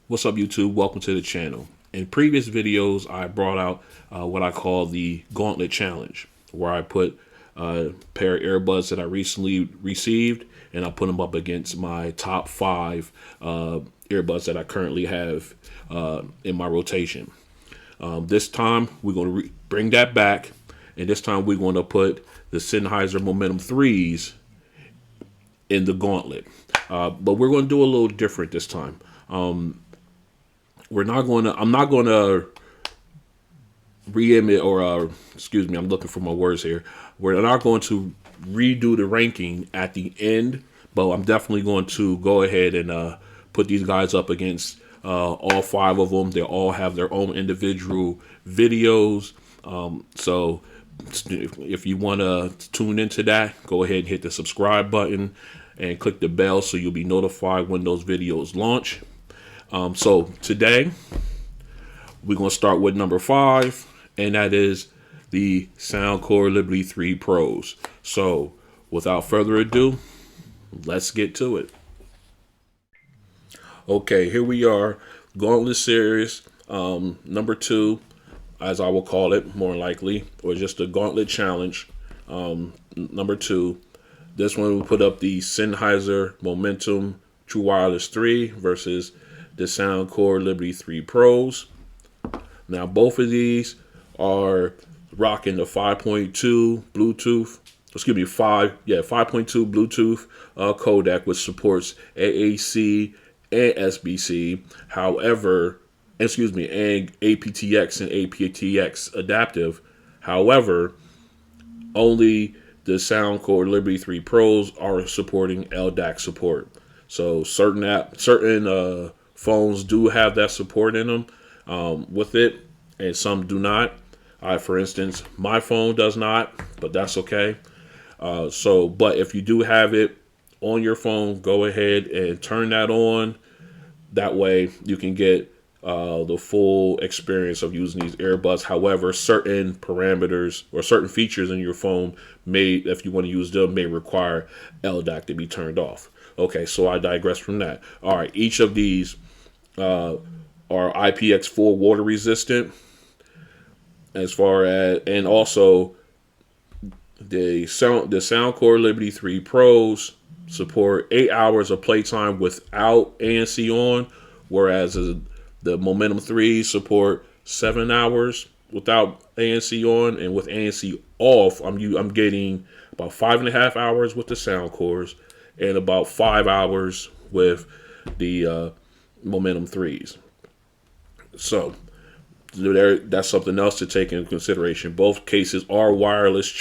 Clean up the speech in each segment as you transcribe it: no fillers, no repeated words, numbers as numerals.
What's up, YouTube? Welcome to the channel. In previous videos, I brought out what I call the Gauntlet Challenge, where I put a pair of earbuds that I recently received, and I put them up against my top 5 earbuds that I currently have in my rotation. This time, we're going to bring that back, and this time we're going to put the Sennheiser Momentum 3s in the Gauntlet. But we're going to do a little different this time. I'm not going to re-emit or, excuse me, I'm looking for my words here. We're not going to redo the ranking at the end, but I'm definitely going to go ahead and put these guys up against all 5 of them. They all have their own individual videos. So if you want to tune into that, go ahead and hit the subscribe button and click the bell so you'll be notified when those videos launch. So today we're going to start with number 5, and that is the Soundcore Liberty 3 Pros. So without further ado, let's get to it. Okay, here we are, Gauntlet Series, number 2, as I will call it, more likely, or just a Gauntlet Challenge, number 2. This one we put up the Sennheiser Momentum True Wireless 3 versus the Soundcore Liberty 3 Pros. Now, both of these are rocking the 5.2 Bluetooth, 5.2 Bluetooth codec, which supports AAC and SBC. However, and aptX and aptX adaptive. However, only the Soundcore Liberty 3 Pros are supporting LDAC support. So certain phones do have that support in them with it, and some do not. For instance, my phone does not, but that's okay. But if you do have it on your phone, go ahead and turn that on. That way you can get the full experience of using these earbuds. However, certain parameters or certain features in your phone may, if you want to use them, may require LDAC to be turned off. Okay, so I digress from that. All right, each of these are IPX4 water resistant, as far as, and also the Soundcore Liberty 3 Pros support 8 hours of playtime without ANC on, whereas the Momentum 3 support 7 hours without ANC on, and with ANC off, I'm getting about 5.5 hours with the Soundcores and about 5 hours with the Momentum 3s. So that's something else to take into consideration. Both cases are wireless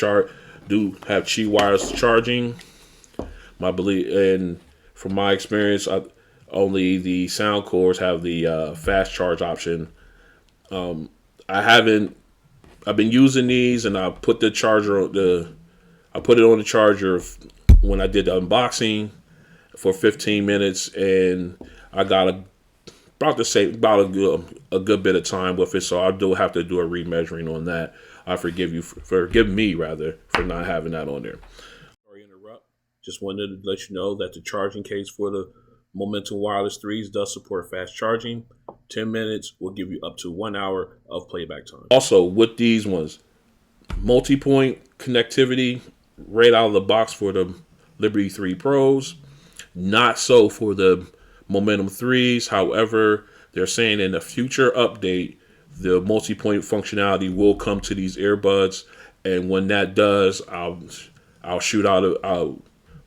do have Qi wireless charging. My belief, and from my experience, only the Soundcores have the fast charge option. I've been using these, and I put the charger I put it on the charger when I did the unboxing for 15 minutes, and I got about a good bit of time with it. So I do have to do a remeasuring on that. I forgive me for not having that on there. Sorry to interrupt. Just wanted to let you know that the charging case for the Momentum Wireless 3s does support fast charging. 10 minutes will give you up to 1 hour of playback time. Also, with these ones, multi-point connectivity right out of the box for the Liberty 3 Pros. Not so for the Momentum 3s. However, they're saying in a future update, the multi-point functionality will come to these earbuds, and when that does,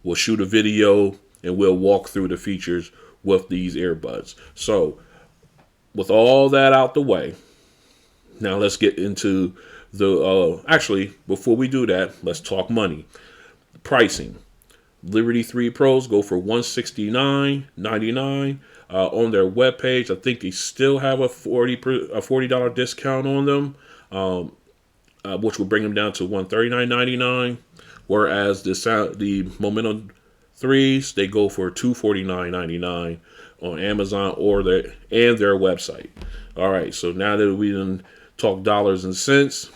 we'll shoot a video and we'll walk through the features with these earbuds. So, with all that out the way, now let's get into the actually, before we do that, let's talk money. Pricing. Liberty 3 Pros go for $169.99 on their webpage. I think they still have a $40 discount on them, which will bring them down to $139.99. Whereas the Momentum 3s, they go for $249.99 on Amazon or their website. All right, so now that we done talk dollars and cents,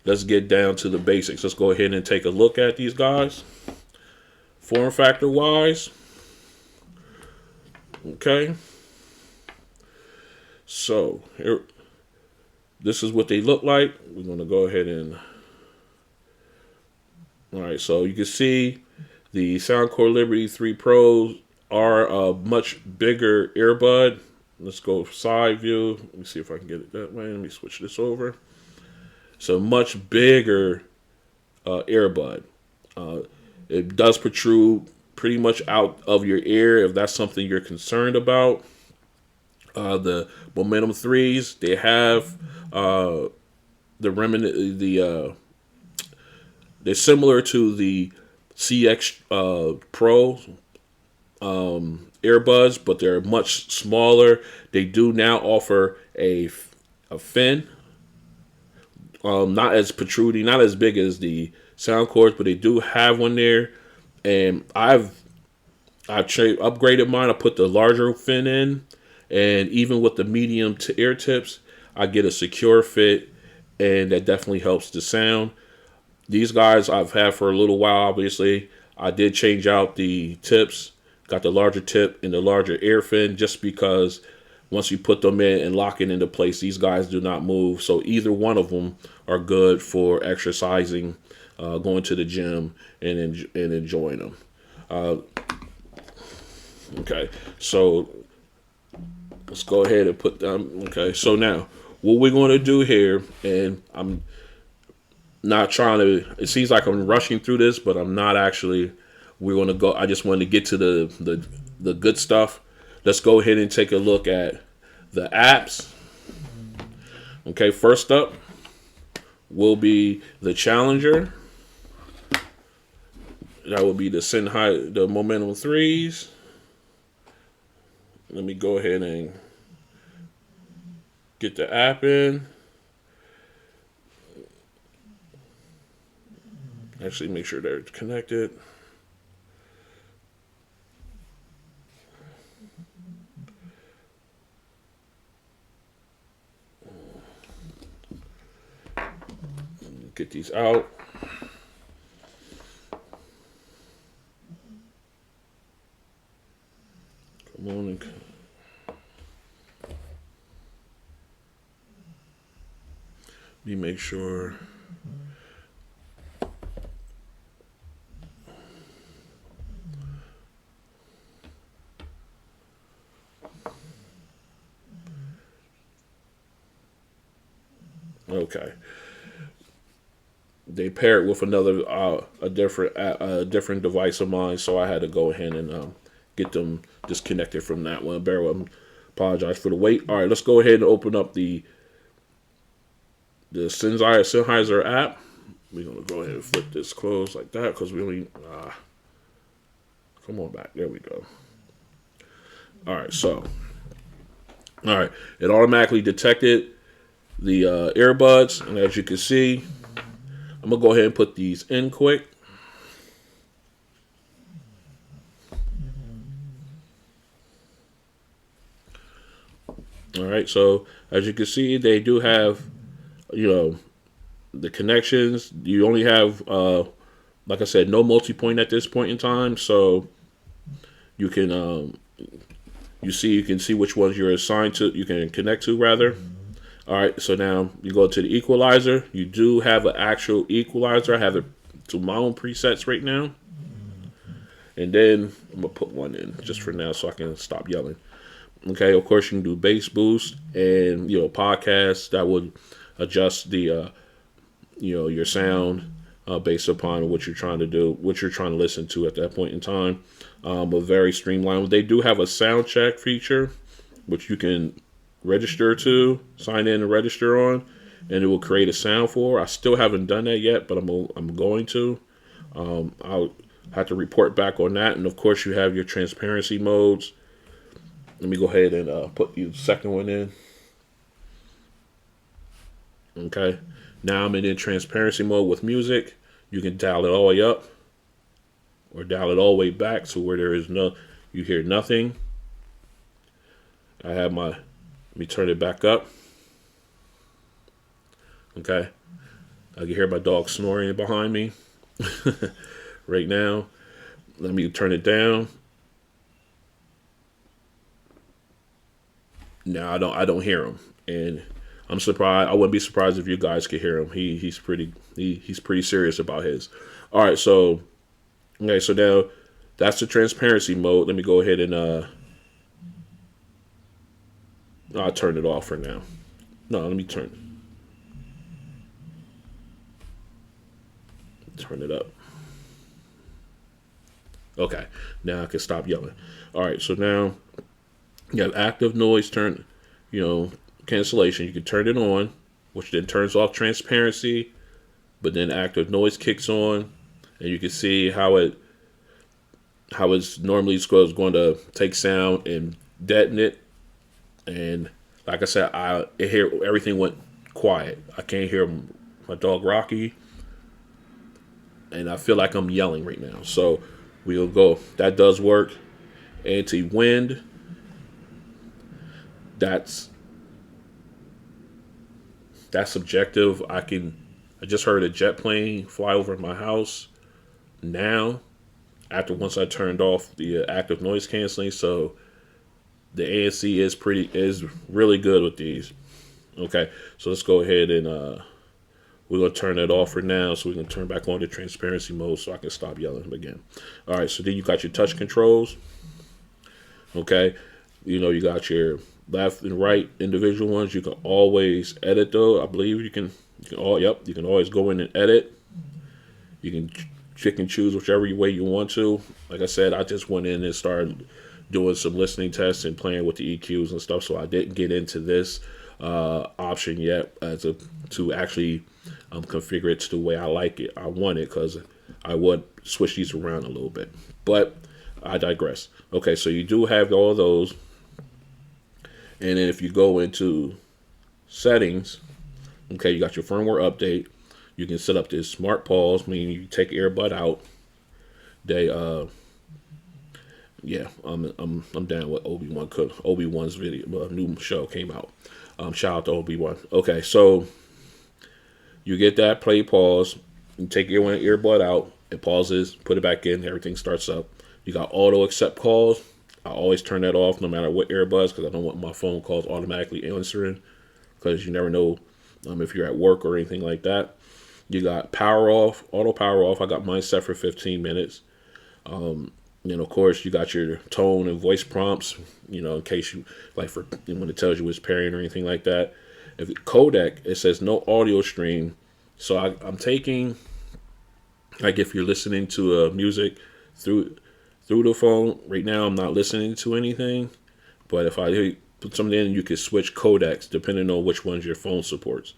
let's get down to the basics. Let's go ahead and take a look at these guys. Form factor wise, okay. So here, this is what they look like. We're going to go ahead and, all right, so you can see the Soundcore Liberty 3 Pros are a much bigger earbud. Let's go side view. Let me see if I can get it that way. Let me switch this over. So much bigger earbud. It does protrude pretty much out of your ear if that's something you're concerned about. The Momentum 3s, they have the remnant, they're similar to the CX Pro earbuds, but they're much smaller. They do now offer a fin, not as protruding, not as big as the Soundcores, but they do have one there. And I've upgraded mine. I put the larger fin in, and even with the medium to ear tips, I get a secure fit, and that definitely helps the sound. These guys I've had for a little while, obviously. I did change out the tips, got the larger tip and the larger ear fin, just because once you put them in and lock it into place, these guys do not move. So either one of them are good for exercising, going to the gym, and enjoying them. Okay, so let's go ahead and put them. Okay, so now what we're going to do here, and I'm not trying to, it seems like I'm rushing through this, but I'm not actually. We're going to go, I just wanted to get to the good stuff. Let's go ahead and take a look at the apps. Okay, first up will be the Challenger. That will be the Sennheiser, the Momentum 3s. Let me go ahead and get the app in. Actually, make sure they're connected. Get these out. Come on. Let me make sure. Okay. They pair it with another a different device of mine, so I had to go ahead and get them disconnected from that one. Bear with them. Apologize for the wait. All right, let's go ahead and open up the Sennheiser app. We're gonna go ahead and flip this closed like that because we only come on back. There we go. All right, so it automatically detected the earbuds, and as you can see, I'm going to go ahead and put these in quick. All right, so as you can see, they do have, the connections. You only have, like I said, no multi-point at this point in time, so you can, you can see which ones you're assigned to, you can connect to, rather. All right, so now you go to the equalizer. You do have an actual equalizer. I have it to my own presets right now. And then I'm going to put one in just for now so I can stop yelling. Okay, of course you can do bass boost and, podcasts that would adjust the, your sound based upon what you're trying to do, what you're trying to listen to at that point in time. But very streamlined. They do have a sound check feature, which you can register to, sign in and register on, and it will create a sound for. I still haven't done that yet, but I'm going to. I'll have to report back on that, and of course you have your transparency modes. Let me go ahead and put the second one in. Okay, now I'm in transparency mode with music. You can dial it all the way up or dial it all the way back to where there is you hear nothing. I have let me turn it back up. Okay. I can hear my dog snoring behind me right now. Let me turn it down. Now I don't hear him, and I'm surprised. I wouldn't be surprised if you guys could hear him. He's pretty serious about his. All right, so okay, so now that's the transparency mode. Let me go ahead and I'll turn it off for now. No, let me turn it up. Okay, now I can stop yelling. All right, so now you have active noise turn, cancellation. You can turn it on, which then turns off transparency, but then active noise kicks on, and you can see how it's normally going to take sound and deaden it. And like I said, I hear everything went quiet. I can't hear my dog Rocky, and I feel like I'm yelling right now. So we'll go. That does work. Anti-wind. That's subjective. I just heard a jet plane fly over my house now. Once I turned off the active noise canceling, so the ANC is really good with these. Okay, so let's go ahead and we're gonna turn it off for now, so we can turn back on the transparency mode, so I can stop yelling again. All right, so then you got your touch controls. Okay, you got your left and right individual ones. You can always edit though. I believe you can always go in and edit. You can pick and choose whichever way you want to. Like I said, I just went in and started doing some listening tests and playing with the EQs and stuff, so I didn't get into this option yet to actually configure it to the way I like it. I want it, because I would switch these around a little bit, but I digress. Okay, so you do have all of those, and then if you go into settings, okay, you got your firmware update. You can set up this smart pause, meaning you take earbud out. They yeah, I'm down with Obi-Wan. Obi-Wan's video, new show came out. Shout out to Obi-Wan. Okay, so you get that play pause. You take your earbud out. It pauses. Put it back in. Everything starts up. You got auto accept calls. I always turn that off no matter what earbuds, because I don't want my phone calls automatically answering, because you never know if you're at work or anything like that. You got power off, auto power off. I got mine set for 15 minutes. Of course, you got your tone and voice prompts, in case you, like, for when it tells you it's pairing or anything like that. If codec, it says no audio stream. So I'm taking, like, if you're listening to music through the phone, right now I'm not listening to anything. But if I put something in, you can switch codecs depending on which ones your phone supports.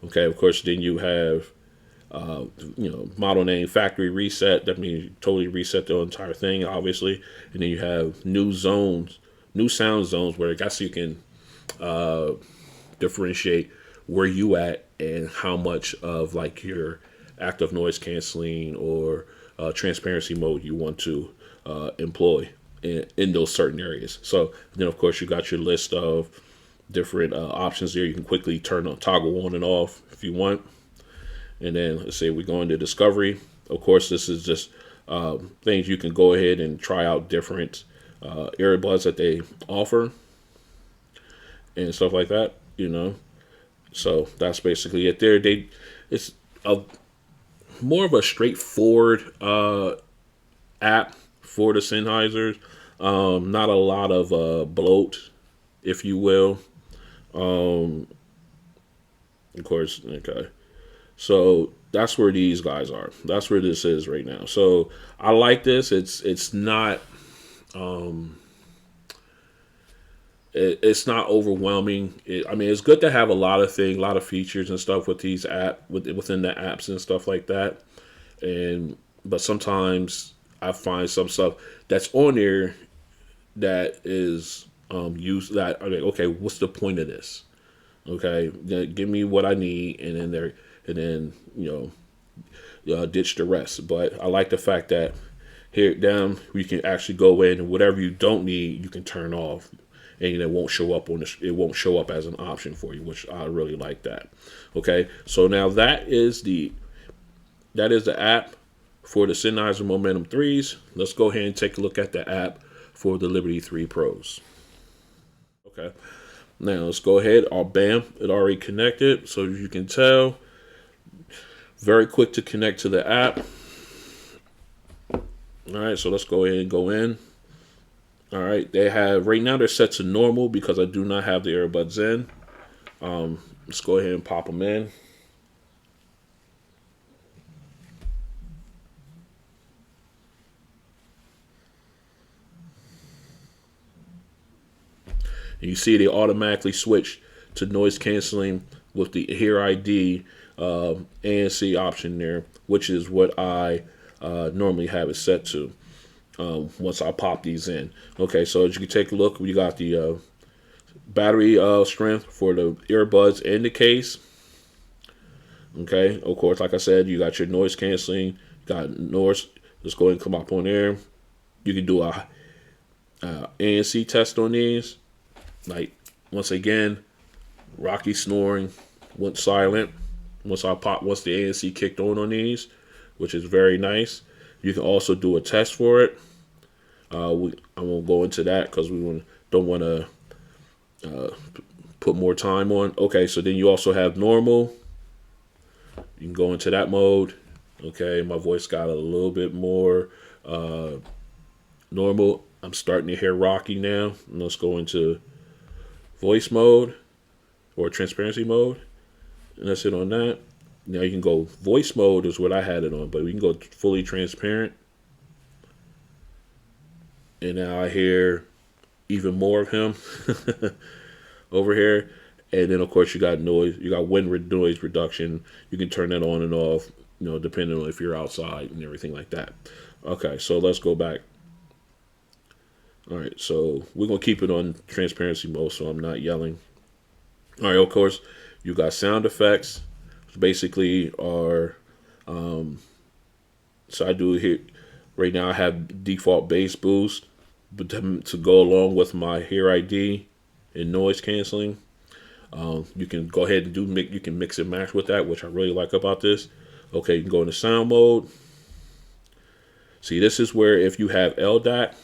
Okay, of course, then you have model name factory reset. That means you totally reset the entire thing, obviously. And then you have new sound zones, where I guess you can differentiate where you at and how much of, like, your active noise canceling or transparency mode you want to employ in those certain areas. So then, of course, you got your list of different options there. You can quickly toggle on and off if you want. And then let's say we go into discovery. Of course, this is just things you can go ahead and try out different earbuds that they offer and stuff like that, So that's basically it there. It's more of a straightforward app for the Sennheisers. Not a lot of bloat, if you will. Of course, okay. So that's where these guys are. That's where this is right now. So I like this. It's not it's not overwhelming. It's good to have a lot of things, a lot of features and stuff with these within the apps and stuff like that. But sometimes I find some stuff that's on there that is used that okay, what's the point of this? Okay, give me what I need, and then ditch the rest. But I like the fact that here down we can actually go in, and whatever you don't need, you can turn off, and it won't show up it won't show up as an option for you, which I really like that. Okay, so now that is the app for the Sennheiser Momentum 3s. Let's go ahead and take a look at the app for the Liberty 3 Pros. Okay. Now let's go ahead. Oh, bam, it already connected. So as you can tell, very quick to connect to the app. All right, so let's go ahead and go in. All right, they have right now they're set to normal because I do not have the earbuds in. Let's go ahead and pop them in. And you see they automatically switch to noise canceling with the Hear ID ANC option there, which is what I normally have it set to once I pop these in. Okay, so as you can take a look, we got the battery strength for the earbuds and the case. Okay, of course, like I said, you got your noise canceling, got noise. Let's go ahead and come up on there. You can do a ANC test on these. Like, once again, Rocky snoring went silent once the ANC kicked on these, which is very nice. You can also do a test for it. I won't go into that because we don't want to put more time on. Okay, so then you also have normal. You can go into that mode. Okay, my voice got a little bit more normal. I'm starting to hear Rocky now. And let's go into voice mode or transparency mode. And that's it on that. Now you can go voice mode is what I had it on, but we can go fully transparent. And now I hear even more of him over here. And then of course you got noise, you got wind noise reduction. You can turn that on and off, depending on if you're outside and everything like that. Okay, so let's go back. All right, so we're gonna keep it on transparency mode so I'm not yelling. All right, of course, you got sound effects, which basically are, so I do here, right now I have default bass boost, but to go along with my Hear ID and noise canceling. You can go ahead and you can mix and match with that, which I really like about this. Okay, you can go into sound mode. See, this is where if you have LDAC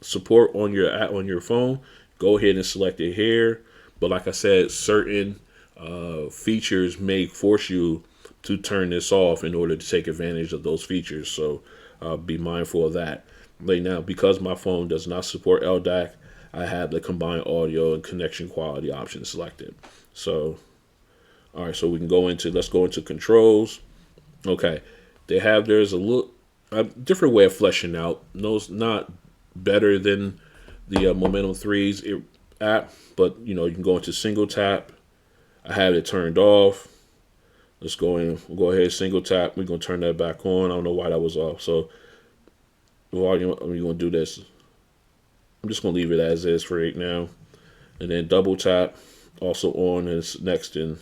support on your phone, go ahead and select it here. But like I said, certain features may force you to turn this off in order to take advantage of those features. So be mindful of that. Right now, because my phone does not support LDAC, I have the combined audio and connection quality option selected. So, all right, so let's go into controls. Okay, there's a different way of fleshing out. No, it's not better than the Momentum 3's app, but you can go into single tap. I have it turned off. Let's we'll go ahead, single tap. We're going to turn that back on. I don't know why that was off. So, we're going to do this. I'm just going to leave it as is for right now. And then double tap, also on is next in.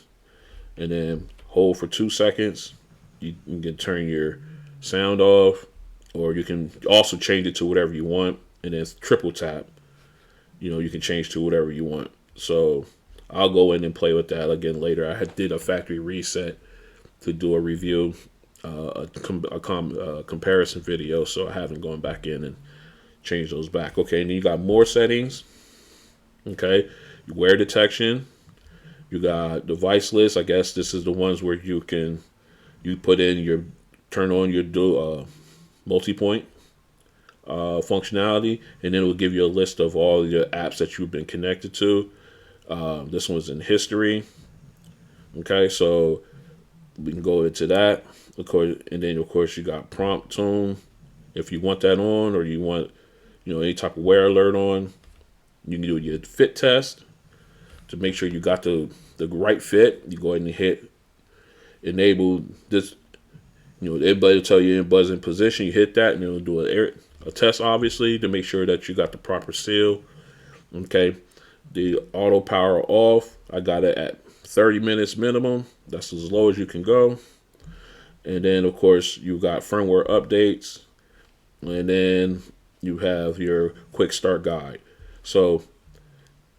And then hold for 2 seconds. You can turn your sound off, or you can also change it to whatever you want. And then triple tap. You can change to whatever you want. So I'll go in and play with that again later. I did a factory reset to do a review, a comparison video, so I haven't gone back in and change those back. Okay, and then you got more settings. Okay, wear detection. You got device list. I guess this is the ones where you put in turn on your multi-point functionality, and then it will give you a list of all your apps that you've been connected to. This one's in history. Okay, so we can go into that. Of course, and then of course you got prompt tone. If you want that on, or you want any type of wear alert on, you can do your fit test to make sure you got the right fit. You go ahead and hit enable this. Everybody will tell you earbuds in position. You hit that, and it'll do a test, obviously, to make sure that you got the proper seal. Okay, the auto power off, I got it at 30 minutes minimum. That's as low as you can go. And then, of course, you got firmware updates, and then you have your quick start guide. So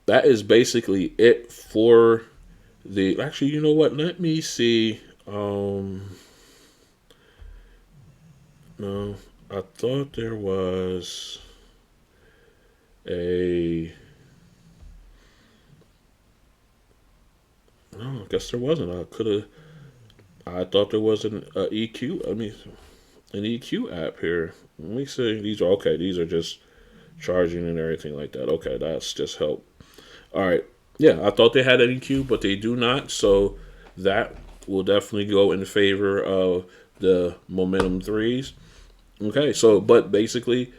that is basically it for the. Actually, you know what? Let me see. No, I thought there was a. Oh, I guess there wasn't. I thought there was an EQ. I mean, an EQ app here. Let me see. These are okay. These are just charging and everything like that. Okay, that's just help. All right. Yeah, I thought they had an EQ, but they do not. So that will definitely go in favor of the Momentum threes. Okay, so but basically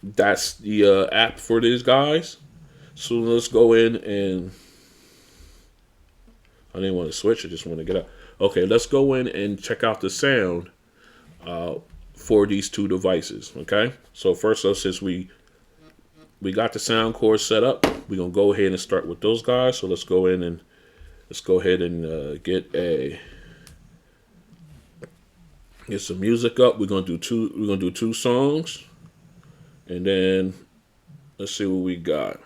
that's the app for these guys. So let's go in and I didn't want to switch. I just want to get out. Okay, let's go in and check out the sound uh, for these two devices. Okay, so first up, since we got the sound core set up, we're gonna go ahead and start with those guys. So let's go in and let's go ahead and get some music up. We're gonna do two. We're gonna do two songs, and then let's see what we got.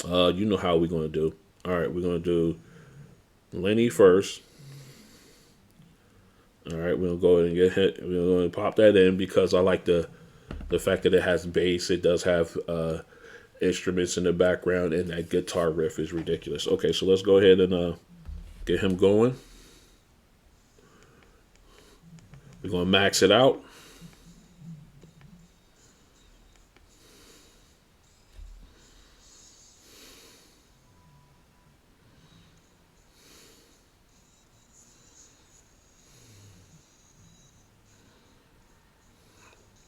You know how we're gonna do. All right, we're gonna do Lenny first. All right, we're gonna go ahead and get hit. We're gonna go ahead and pop that in because I like the fact that it has bass. It does have instruments in the background, and that guitar riff is ridiculous. Okay, so let's go ahead and get him going. We're gonna max it out.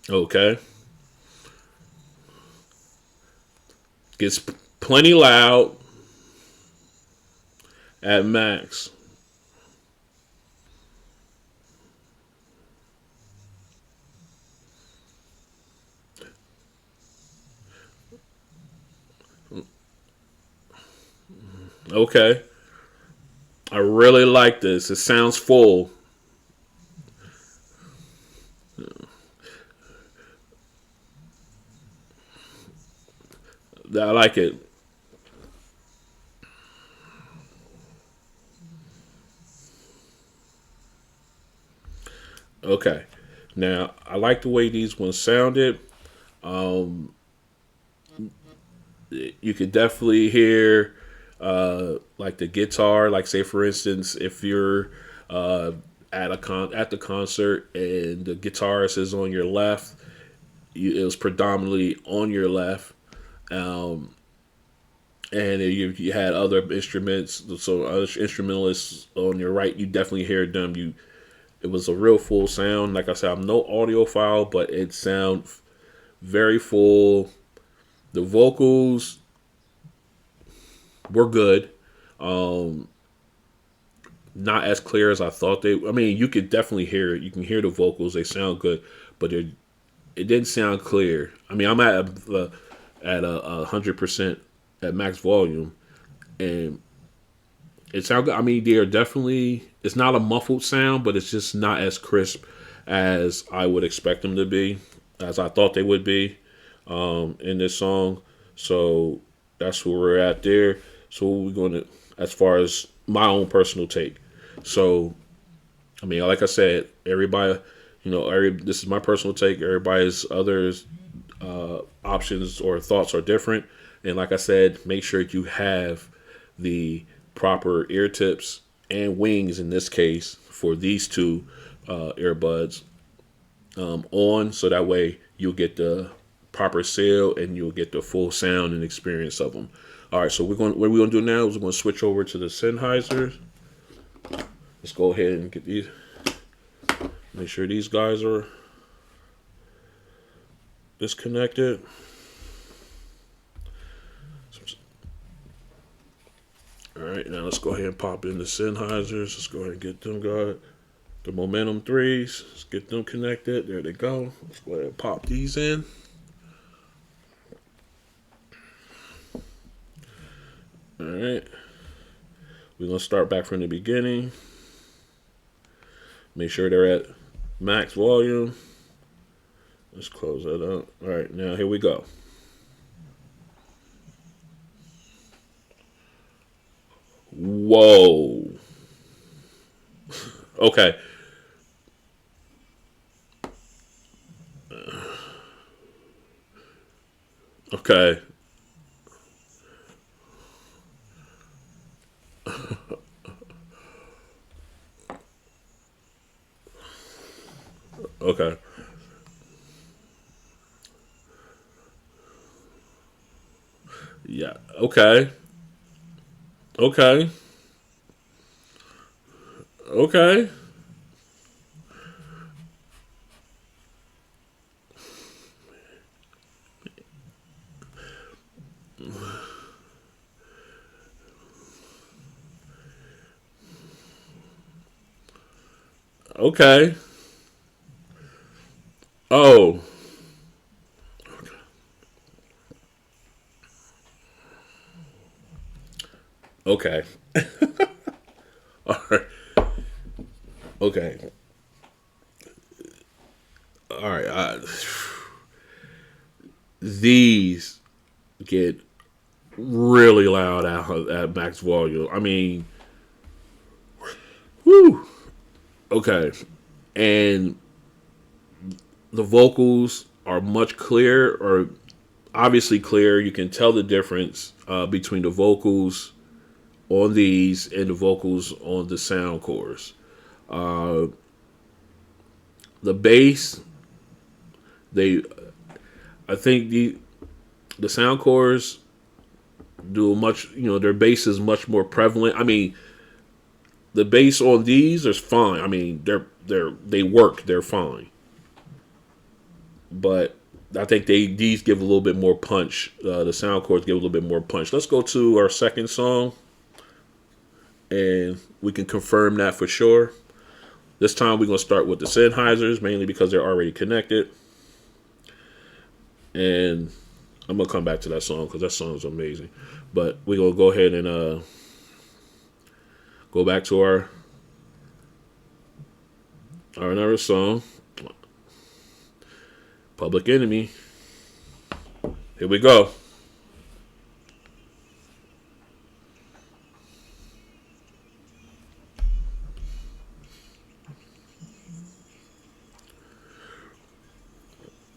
Okay, gets plenty loud at max. Okay, I really like this. It sounds full. I like it. Okay, now I like the way these ones sounded. Um, you could definitely hear like the guitar. Like say for instance, if you're uh, at the concert and the guitarist is on your left, it was predominantly on your left. Um, and you had other instruments, so other instrumentalists on your right, you definitely hear them. It was a real full sound. Like I said, I'm no audiophile, but it sounds very full. The vocals were good. Um, Not as clear as I thought they. I mean, you could definitely hear it. You can hear the vocals; they sound good, but it didn't sound clear. I mean, I'm at 100% at max volume, and it sounds good. I mean, they are definitely. It's not a muffled sound, but it's just not as crisp as I would expect them to be, as I thought they would be in this song. So that's where we're at there. So we're going to, as far as my own personal take. So I mean, like I said, everybody, this is my personal take. Everybody's others options or thoughts are different. And like I said, make sure you have the proper ear tips and wings in this case for these two earbuds on, so that way you'll get the proper sale and you'll get the full sound and experience of them. All right, so what we're going to do now is we're going to switch over to the Sennheiser. Let's go ahead and get these. Make sure these guys are disconnected. All right, now let's go ahead and pop in the Sennheisers. Let's go ahead and get them guys. The Momentum threes. Let's get them connected. There they go. Let's go ahead and pop these in. All right. We're going to start back from the beginning. Make sure they're at max volume. Let's close that up. All right, now here we go. Whoa. Okay. Okay. Okay. Yeah. Okay. Okay. Okay. Okay. Oh. Okay. All right. Okay. All right. These get really loud at max volume. I mean, whoo. Okay. And the vocals are much clearer, or obviously clear. You can tell the difference between the vocals on these and the vocals on the Soundcores. Uh, the bass, they, I think the Soundcores do much. Their bass is much more prevalent. I mean, the bass on these is fine. I mean, they work. They're fine, but I think these give a little bit more punch. The Soundcores give a little bit more punch. Let's go to our second song, and we can confirm that for sure. This time we're gonna start with the Sennheisers, mainly because they're already connected, and I'm gonna come back to that song because that song is amazing. But we're gonna go ahead and go back to our another song, Public Enemy. Here we go.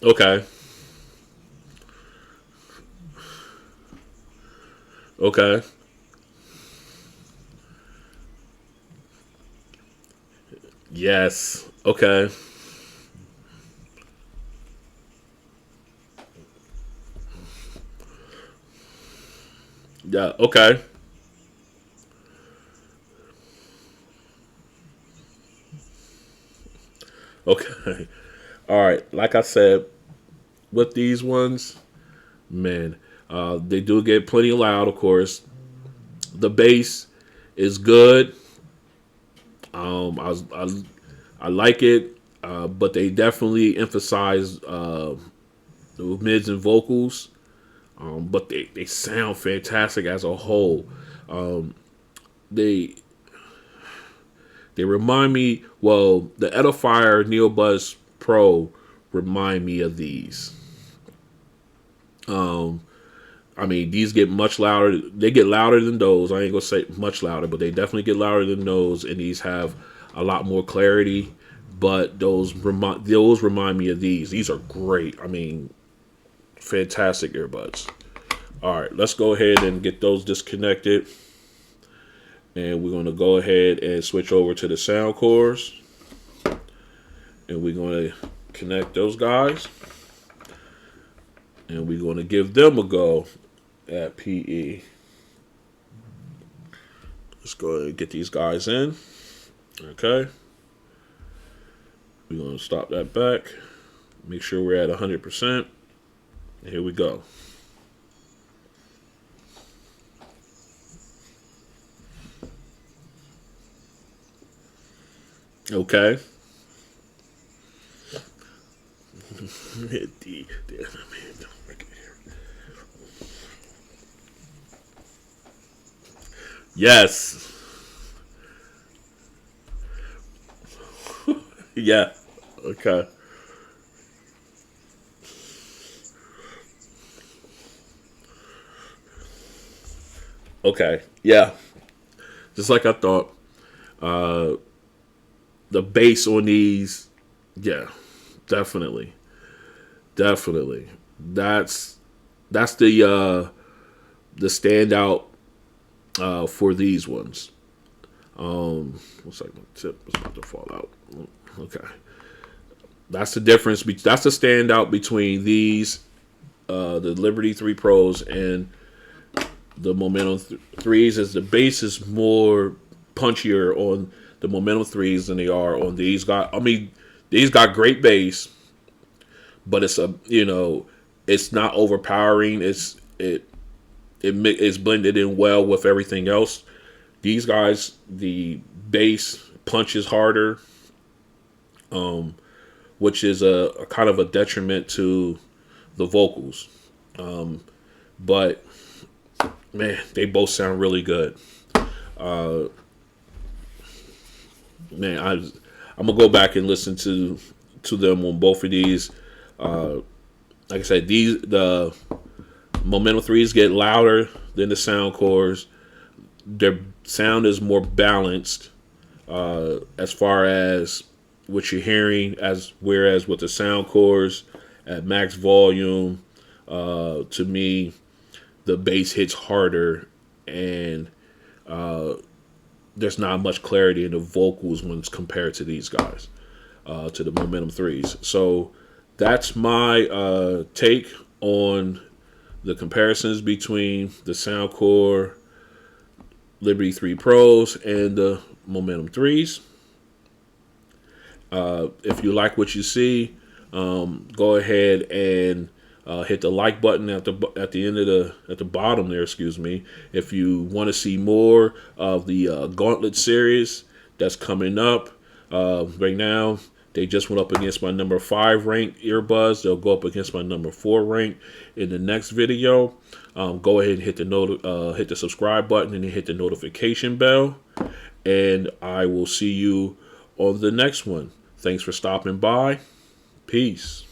Okay. Okay. Yes. Okay. Yeah. Okay. Okay. All right. Like I said, with these ones, man, they do get plenty loud. Of course, the bass is good. Um, I, I I like it, but they definitely emphasize the mids and vocals. But they sound fantastic as a whole. Um, they they remind me. Well, the Edifier Neobuzz Pro remind me of these. Um, I mean, these get much louder. They get louder than those. I ain't gonna say much louder, but they definitely get louder than those. And these have a lot more clarity. But those remind me of these. These are great. I mean, fantastic earbuds. All right, let's go ahead and get those disconnected, and we're gonna go ahead and switch over to the sound cores, and we're gonna connect those guys, and we're gonna give them a go at PE. Let's go ahead and get these guys in. Okay. We're going to stop that back. Make sure we're at 100%. And here we go. Okay. Yes. Yeah. Okay. Okay. Yeah. Just like I thought. Uh, the bass on these, yeah, definitely, definitely. That's the standout for these ones. Looks like my tip is about to fall out. Okay, that's the difference. That's the standout between these, the Liberty 3 Pros and the Momentum 3s. Is the bass is more punchier on the Momentum 3s than they are on these. These got great bass, but it's not overpowering. It's blended in well with everything else. These guys, the bass punches harder, which is a kind of a detriment to the vocals. But man, they both sound really good. Man, I'm gonna go back and listen to them on both of these. Like I said, the Momentum 3s get louder than the Soundcores. Their sound is more balanced as far as what you're hearing, whereas with the Soundcores at max volume, to me, the bass hits harder, and there's not much clarity in the vocals when it's compared to these guys, to the Momentum 3s. So that's my take on the comparisons between the Soundcore Liberty 3 Pros and the Momentum 3s. If you like what you see, go ahead and hit the like button at the bottom there. Excuse me. If you want to see more of the Gauntlet series that's coming up, right now they just went up against my number 5 ranked earbuds. They'll go up against my number 4 ranked in the next video. Go ahead and hit the subscribe button and hit the notification bell, and I will see you on the next one. Thanks for stopping by. Peace.